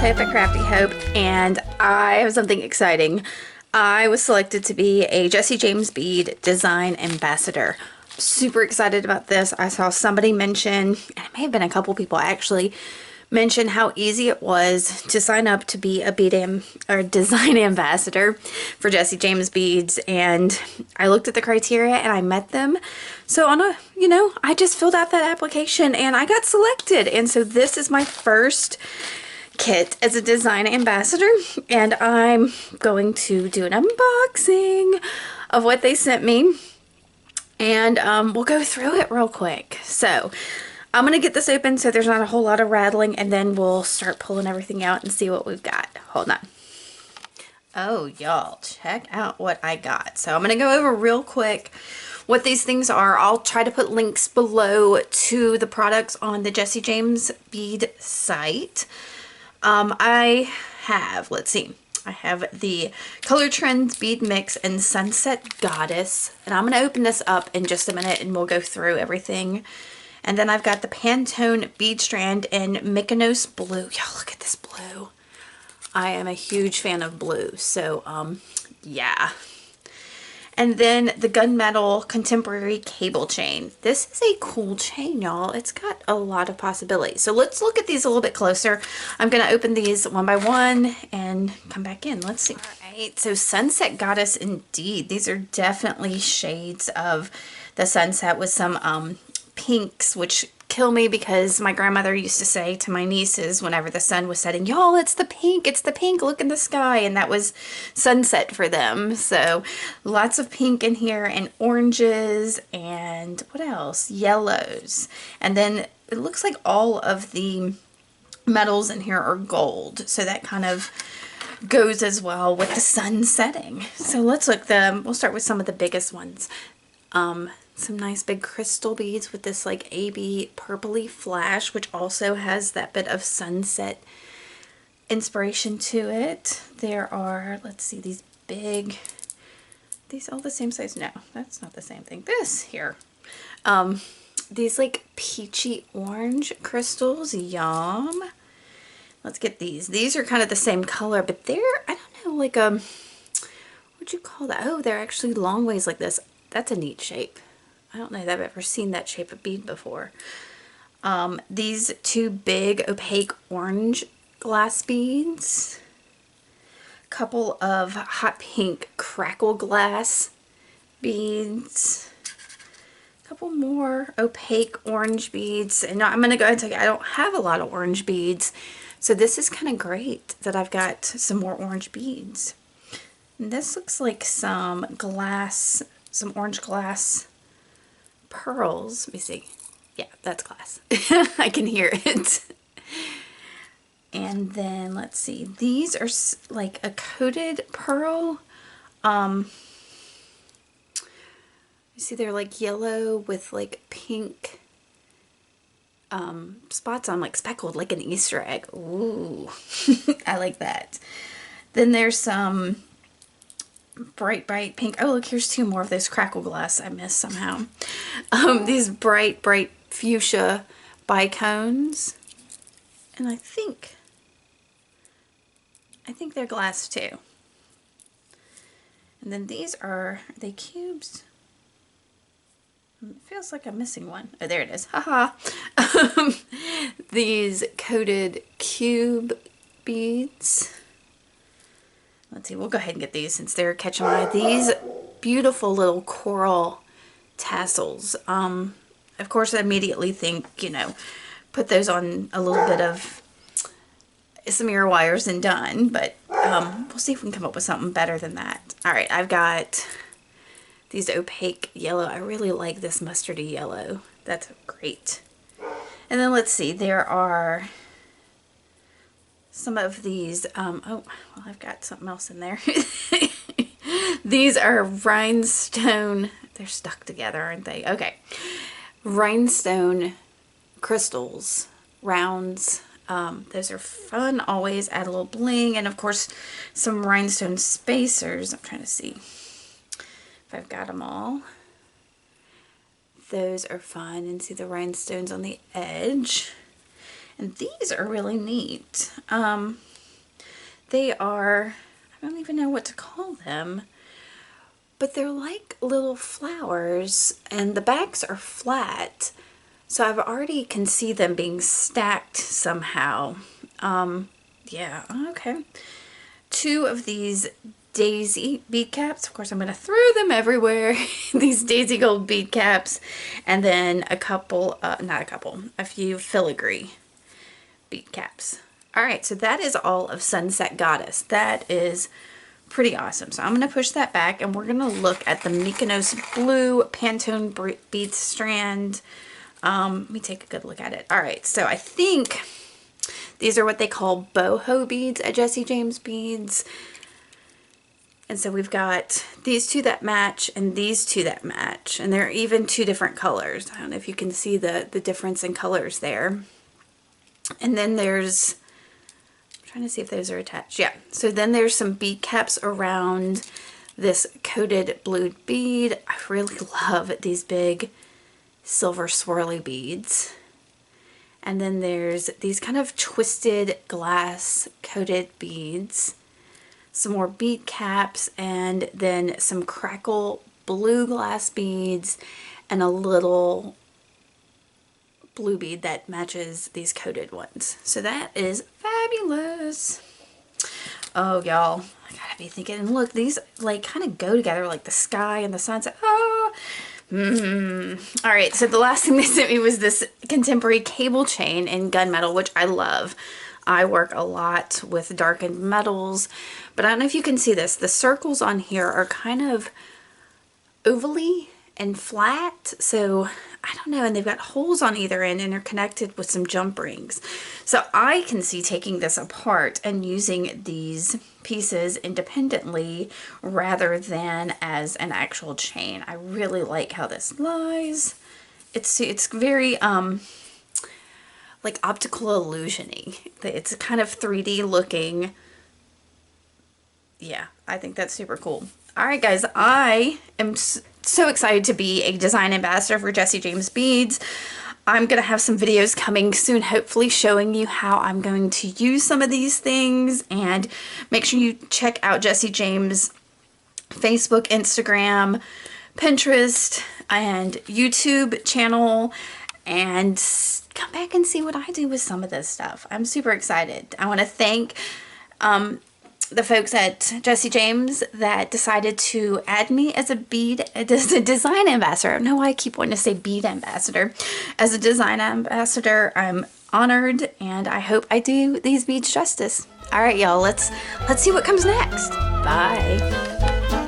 Hope at Crafty Hope, and I have something exciting. I was selected to be a Jesse James bead design ambassador. Super excited about this. I saw somebody mention, and it may have been a couple people actually, mention how easy it was to sign up to be a design ambassador for Jesse James beads, and I looked at the criteria and I met them. So I just filled out that application and I got selected, and so this is my first kit as a design ambassador, and I'm going to do an unboxing of what they sent me, and we'll go through it real quick. So I'm gonna get this open so there's not a whole lot of rattling, and then we'll start pulling everything out and see what we've got. Hold on. Oh, y'all, check out what I got. So I'm gonna go over real quick what these things are. I'll try to put links below to the products on the Jesse James bead site. I have, let's see, I have the Color Trends Bead Mix and Sunset Goddess, and I'm going to open this up in just a minute and we'll go through everything. And then I've got the Pantone Bead Strand in Mykonos Blue. Y'all, look at this blue. I am a huge fan of blue, so yeah. And then the Gunmetal Contemporary Cable Chain. This is a cool chain, y'all. It's got a lot of possibilities. So let's look at these a little bit closer. I'm going to open these one by one and come back in. Let's see. All right, so Sunset Goddess indeed. These are definitely shades of the sunset with some pinks, which kill me because my grandmother used to say to my nieces whenever the sun was setting, y'all, it's the pink, look in the sky, and that was sunset for them. So lots of pink in here, and oranges, and what else, yellows. And then it looks like all of the metals in here are gold, so that kind of goes as well with the sun setting. So let's look. We'll start with some of the biggest ones. Some nice big crystal beads with this like AB purpley flash, which also has that bit of sunset inspiration to it. There are, let's see, these all the same size? No, that's not the same thing. This here. These like peachy orange crystals, yum. Let's get these. These are kind of the same color, but they're, I don't know, like what'd you call that? Oh, they're actually long ways like this. That's a neat shape. I don't know that I've ever seen that shape of bead before. These two big opaque orange glass beads. Couple of hot pink crackle glass beads. Couple more opaque orange beads. And I'm going to go ahead and tell you, I don't have a lot of orange beads. So this is kind of great that I've got some more orange beads. And this looks like some orange glass pearls. Let me see. Yeah, that's glass. I can hear it. And then let's see. These are like a coated pearl. You see they're like yellow with like pink spots on, like speckled, like an Easter egg. Ooh, I like that. Then there's some bright pink. Oh, look, here's two more of those crackle glass I missed somehow. These bright fuchsia bicones, and I think they're glass too. And then these are they cubes? It feels like I'm missing one. Oh, there it is. Haha. These coated cube beads. Let's see, we'll go ahead and get these since they're catching my eye. These beautiful little coral tassels. Of course, I immediately think, put those on a little bit of some ear wires and done, but we'll see if we can come up with something better than that. All right, I've got these opaque yellow. I really like this mustardy yellow. That's great. And then let's see, there are some of these, oh, well, I've got something else in there. These are rhinestone, they're stuck together, aren't they? Okay. Rhinestone crystals, rounds. Those are fun, always add a little bling, and of course some rhinestone spacers. I'm trying to see if I've got them all. Those are fun, and see the rhinestones on the edge. And these are really neat. They are, I don't even know what to call them, but they're like little flowers, and the backs are flat. So I've already can see them being stacked somehow. Yeah, okay. 2 of these daisy bead caps. Of course, I'm going to throw them everywhere. These daisy gold bead caps. And then a couple, a few filigree bead caps. All right, so that is all of Sunset Goddess. That is pretty awesome. So I'm going to push that back, and we're going to look at the Mykonos Blue Pantone bead strand. Let me take a good look at it. All right, so I think these are what they call boho beads at Jesse James Beads. And so we've got these 2 that match and these 2 that match. And they're even 2 different colors. I don't know if you can see the difference in colors there. And then there's, I'm trying to see if those are attached. Yeah, so then there's some bead caps around this coated blue bead. I really love these big silver swirly beads. And then there's these kind of twisted glass coated beads, some more bead caps, and then some crackle blue glass beads, and a little blue bead that matches these coated ones. So that is fabulous. Oh, y'all, I gotta be thinking, and look, these like kind of go together, like the sky and the sunset. Oh. All right, so the last thing they sent me was this contemporary cable chain in gunmetal, which I love. I work a lot with darkened metals, but I don't know if you can see this. The circles on here are kind of ovally and flat, so I don't know, and they've got holes on either end, and they're connected with some jump rings. So I can see taking this apart and using these pieces independently rather than as an actual chain. I really like how this lies. It's very like optical illusion-y. It's kind of 3D looking. Yeah, I think that's super cool. All right, guys, I am so excited to be a design ambassador for Jesse James Beads. I'm going to have some videos coming soon, hopefully showing you how I'm going to use some of these things. And make sure you check out Jesse James' Facebook, Instagram, Pinterest, and YouTube channel, and come back and see what I do with some of this stuff. I'm super excited. I want to thank the folks at Jesse James that decided to add me as a design ambassador. I don't know why I keep wanting to say bead ambassador. As a design ambassador, I'm honored, and I hope I do these beads justice. All right, y'all, let's see what comes next. Bye.